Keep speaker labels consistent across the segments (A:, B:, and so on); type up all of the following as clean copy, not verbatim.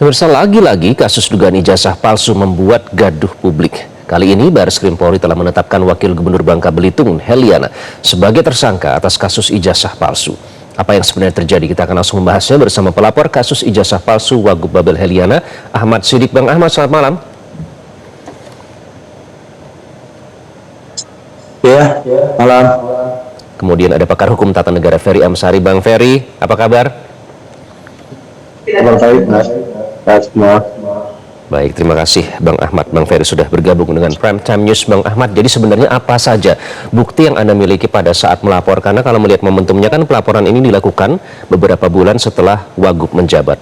A: Pemirsa, lagi-lagi kasus dugaan ijazah palsu membuat gaduh publik. Kali ini Bareskrim Polri telah menetapkan Wakil Gubernur Bangka Belitung, Heliana, sebagai tersangka atas kasus ijazah palsu. Apa yang sebenarnya terjadi? Kita akan langsung membahasnya bersama pelapor kasus ijazah palsu Wagub Babel Heliana, Ahmad Siddiq. Bang Ahmad, selamat malam.
B: Ya, malam.
A: Kemudian ada pakar hukum tata negara Ferry Amsari. Bang Ferry, apa kabar?
B: Kabar baik, Mas. Baik semua.
A: Baik, terima kasih Bang Ahmad. Bang Ferry sudah bergabung dengan Prime Time News. Bang Ahmad, jadi sebenarnya apa saja bukti yang Anda miliki pada saat melapor? Karena kalau melihat momentumnya kan pelaporan ini dilakukan beberapa bulan setelah Wagub menjabat.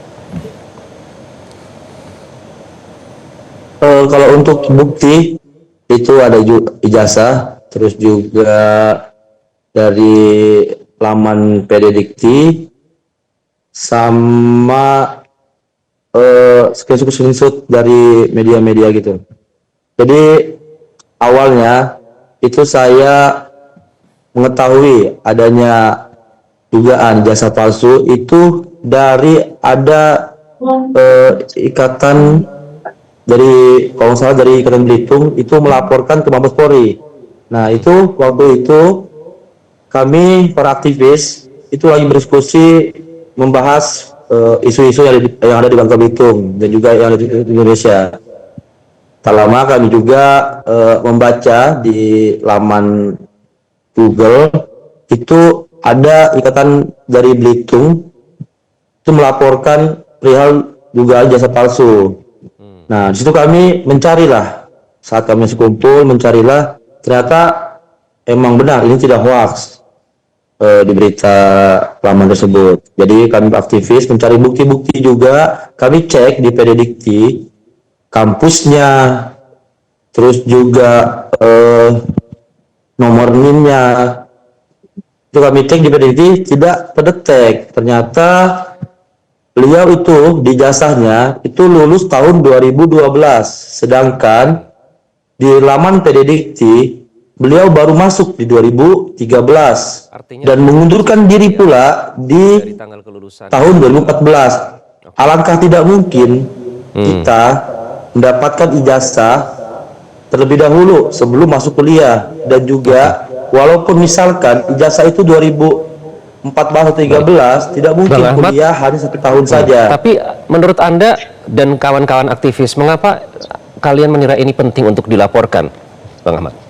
B: Kalau untuk bukti, itu ada ijazah, terus juga dari laman PD Dikti, sama screenshot dari media-media gitu. Jadi awalnya itu saya mengetahui adanya dugaan jasa palsu itu dari ada ikatan dari, kalau nggak salah dari Ikatan Belitung itu melaporkan ke Mabes Polri. Nah itu waktu itu kami para aktivis itu lagi berdiskusi membahas isu-isu yang ada di Bangka Belitung dan juga yang ada di Indonesia. Tak lama kami juga membaca di laman Google itu ada ikatan dari Belitung itu melaporkan perihal dugaan jasa palsu. Nah, di situ kami mencarilah, saat kami sekumpul mencarilah, ternyata emang benar ini tidak hoax di berita laman tersebut. Jadi kami aktivis mencari bukti-bukti juga, kami cek di PD Dikti, kampusnya, terus juga nomor NIM-nya, itu kami cek di PD Dikti tidak terdetek. Ternyata beliau itu di jasanya itu lulus tahun 2012, sedangkan di laman PD Dikti beliau baru masuk di 2013. Artinya dan mengundurkan diri pula di tahun 2014. Alangkah tidak mungkin kita mendapatkan ijazah terlebih dahulu sebelum masuk kuliah, dan juga walaupun misalkan ijazah itu 2014 atau 2013, tidak mungkin kuliah hanya 1 tahun saja.
A: Tapi menurut Anda dan kawan-kawan aktivis, mengapa kalian mengira ini penting untuk dilaporkan, Bang Ahmad?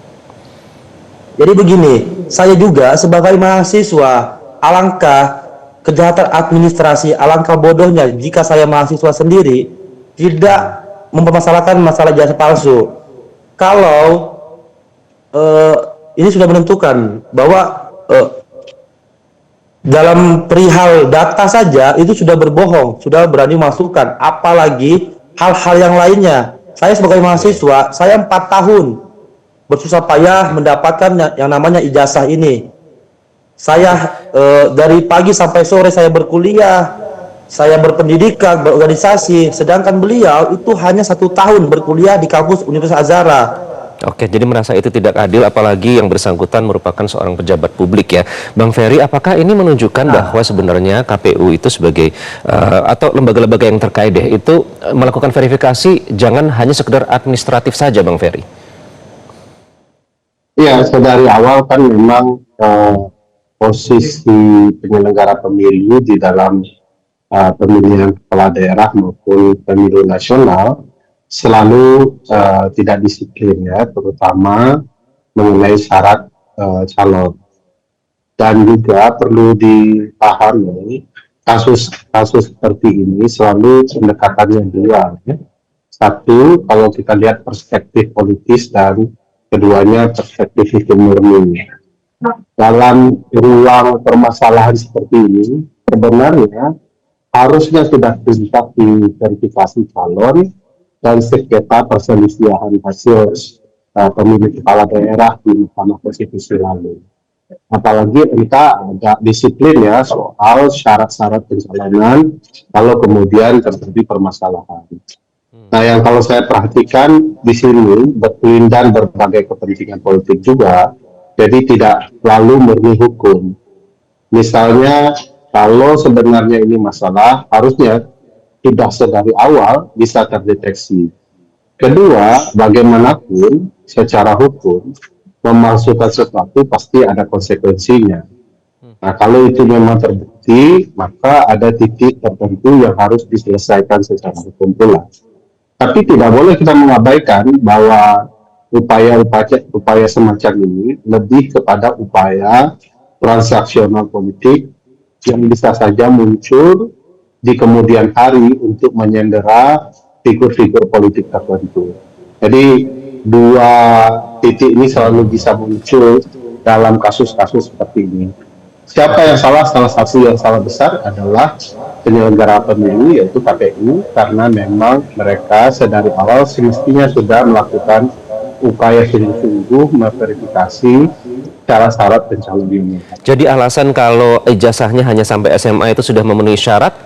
B: Jadi begini, saya juga sebagai mahasiswa, alangkah kejahatan administrasi, alangkah bodohnya jika saya mahasiswa sendiri tidak mempermasalahkan masalah jasa palsu. Kalau ini sudah menentukan bahwa dalam perihal data saja itu sudah berbohong, sudah berani masukkan, apalagi hal-hal yang lainnya. Saya sebagai mahasiswa, saya 4 tahun bersusah payah mendapatkan yang namanya ijazah ini. Saya dari pagi sampai sore saya berkuliah, saya berpendidikan, berorganisasi, sedangkan beliau itu hanya 1 tahun berkuliah di kampus Universitas Azhara.
A: Oke, jadi merasa itu tidak adil, apalagi yang bersangkutan merupakan seorang pejabat publik ya. Bang Ferry, apakah ini menunjukkan bahwa sebenarnya KPU itu sebagai atau lembaga-lembaga yang terkait itu melakukan verifikasi jangan hanya sekedar administratif saja, Bang Ferry?
C: Iya, dari awal kan memang posisi penyelenggara pemilu di dalam pemilihan kepala daerah maupun pemilu nasional selalu tidak disiplin ya, terutama mengenai syarat calon. Dan juga perlu dipahami kasus-kasus seperti ini selalu pendekatannya dua ya. Satu, kalau kita lihat perspektif politis, dan keduanya perspektif hukum murni. Dalam ruang permasalahan seperti ini, sebenarnya harusnya sudah tuntas di verifikasi calon dan sengketa perselisihan hasil pemilu kepala daerah di Mahkamah Konstitusi lalu. Apalagi kita agak disiplin ya soal syarat-syarat pencalonan kalau kemudian terjadi permasalahan. Nah, yang kalau saya perhatikan di sini berkelindan berbagai kepentingan politik juga, jadi tidak lalu murni hukum. Misalnya, kalau sebenarnya ini masalah, harusnya sudah sedari awal bisa terdeteksi. Kedua, bagaimanapun secara hukum memalsukan sesuatu pasti ada konsekuensinya. Nah, kalau itu memang terbukti, maka ada titik tertentu yang harus diselesaikan secara hukum pula. Tapi tidak boleh kita mengabaikan bahwa upaya semacam ini lebih kepada upaya transaksional politik yang bisa saja muncul di kemudian hari untuk menyandera figur-figur politik tertentu. Jadi dua titik ini selalu bisa muncul dalam kasus-kasus seperti ini. Siapa yang salah? Salah satu yang salah besar adalah penyelenggara pemilu, yaitu KPU, karena memang mereka sedari awal semestinya sudah melakukan upaya sungguh-sungguh memverifikasi syarat-syarat pencalonan.
A: Jadi alasan kalau ijazahnya hanya sampai SMA itu sudah memenuhi syarat?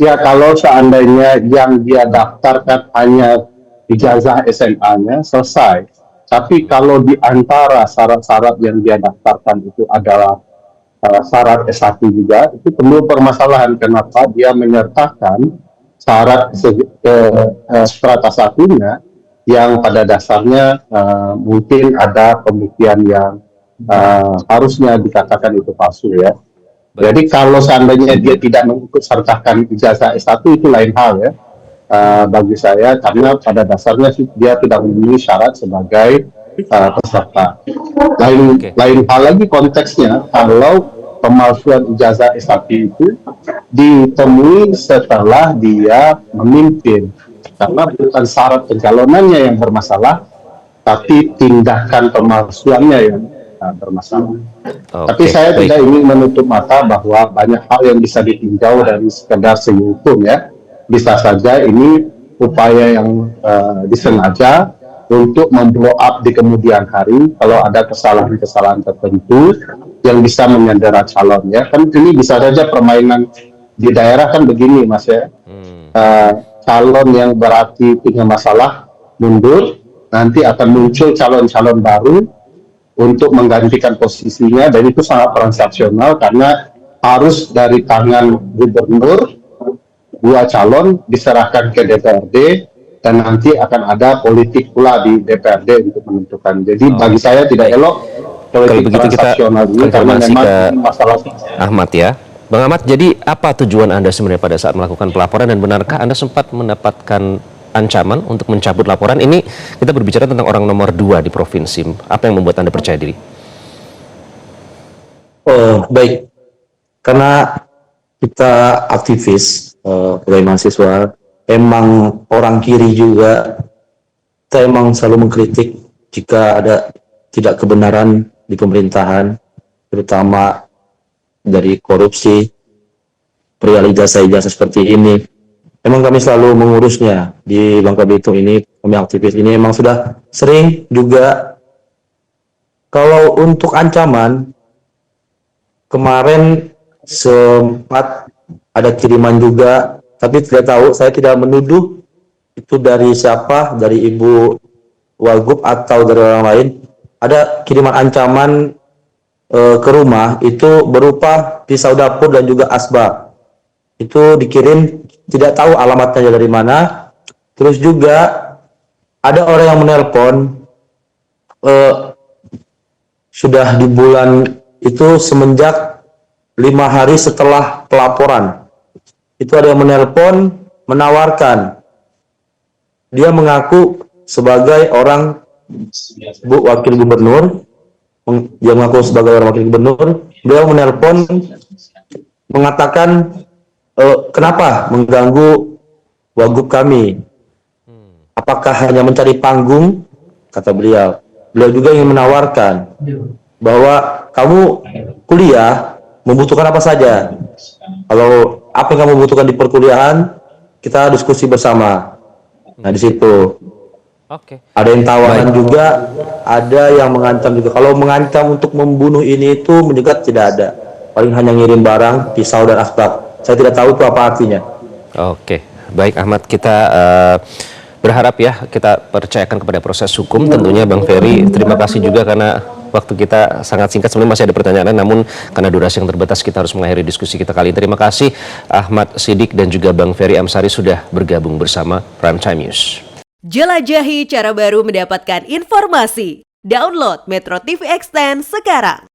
C: Ya, kalau seandainya yang dia daftarkan hanya ijazah SMA-nya, selesai. Tapi kalau di antara syarat-syarat yang dia daftarkan itu adalah syarat S1 juga, itu perlu permasalahan kenapa dia menyertakan syarat strata satunya yang pada dasarnya mungkin ada pembuktian yang harusnya dikatakan itu palsu ya. Jadi kalau seandainya dia tidak mengikut sertakan ijazah S1 itu lain hal ya bagi saya, karena pada dasarnya dia tidak memenuhi syarat sebagai peserta. Lain hal lagi konteksnya kalau pemalsuan ijazah S1 itu ditemui setelah dia memimpin, karena bukan syarat pencalonannya yang bermasalah, tapi tindakan pemalsuannya yang bermasalah. Tapi saya tidak ingin menutup mata bahwa banyak hal yang bisa ditinjau dari sekedar segi hukum ya. Bisa saja ini upaya yang disengaja untuk memblow up di kemudian hari kalau ada kesalahan-kesalahan tertentu yang bisa menyandera calon ya. Kan ini bisa saja permainan di daerah kan begini Mas ya. Calon yang berarti punya masalah mundur, nanti akan muncul calon-calon baru untuk menggantikan posisinya, dan itu sangat transaksional karena harus dari tangan gubernur dua calon diserahkan ke DPRD dan nanti akan ada politik pula di DPRD untuk menentukan. Jadi bagi saya tidak elok politik transaksional ini karena memang masalah
A: Ahmad ya. Bang Ahmad, jadi apa tujuan Anda sebenarnya pada saat melakukan pelaporan, dan benarkah Anda sempat mendapatkan ancaman untuk mencabut laporan? Ini kita berbicara tentang orang nomor 2 di provinsi. Apa yang membuat Anda percaya diri?
B: Baik, karena kita aktivis sebagai mahasiswa, emang orang kiri juga, kita emang selalu mengkritik jika ada tidak kebenaran di pemerintahan, terutama dari korupsi, perihal ijazah-ijazah seperti ini. Memang kami selalu mengurusnya di Bangka Belitung ini. Kami aktivis ini memang sudah sering juga. Kalau untuk ancaman, kemarin sempat ada kiriman juga, tapi tidak tahu, saya tidak menuduh itu dari siapa, dari Ibu Wagub atau dari orang lain. Ada kiriman ancaman ke rumah, itu berupa pisau dapur dan juga asbak. Itu dikirim, tidak tahu alamatnya dari mana. Terus juga ada orang yang menelpon sudah di bulan itu semenjak 5 hari setelah pelaporan. Itu ada yang menelpon menawarkan. Dia mengaku sebagai orang wakil gubernur. Dia mengaku sebagai orang wakil gubernur. Beliau menelpon mengatakan kenapa mengganggu wagub kami? Apakah hanya mencari panggung? Kata beliau. Beliau juga ingin menawarkan bahwa kamu kuliah membutuhkan apa saja. Kalau apa yang kamu butuhkan di perkuliahan, kita diskusi bersama. Nah di situ. Ada yang tawaran juga, ada yang mengancam juga. Kalau mengancam untuk membunuh ini itu menjegat tidak ada. Paling hanya ngirim barang, pisau dan asbak. Saya tidak tahu itu apa artinya.
A: Oke, baik Ahmad, kita berharap ya, kita percayakan kepada proses hukum tentunya Bang Ferry. Terima kasih juga karena waktu kita sangat singkat. Sebenarnya masih ada pertanyaan, namun karena durasi yang terbatas kita harus mengakhiri diskusi kita kali ini. Terima kasih Ahmad Siddiq dan juga Bang Ferry Amsari sudah bergabung bersama Prime Time News.
D: Jelajahi cara baru mendapatkan informasi. Download Metro TV Extend sekarang.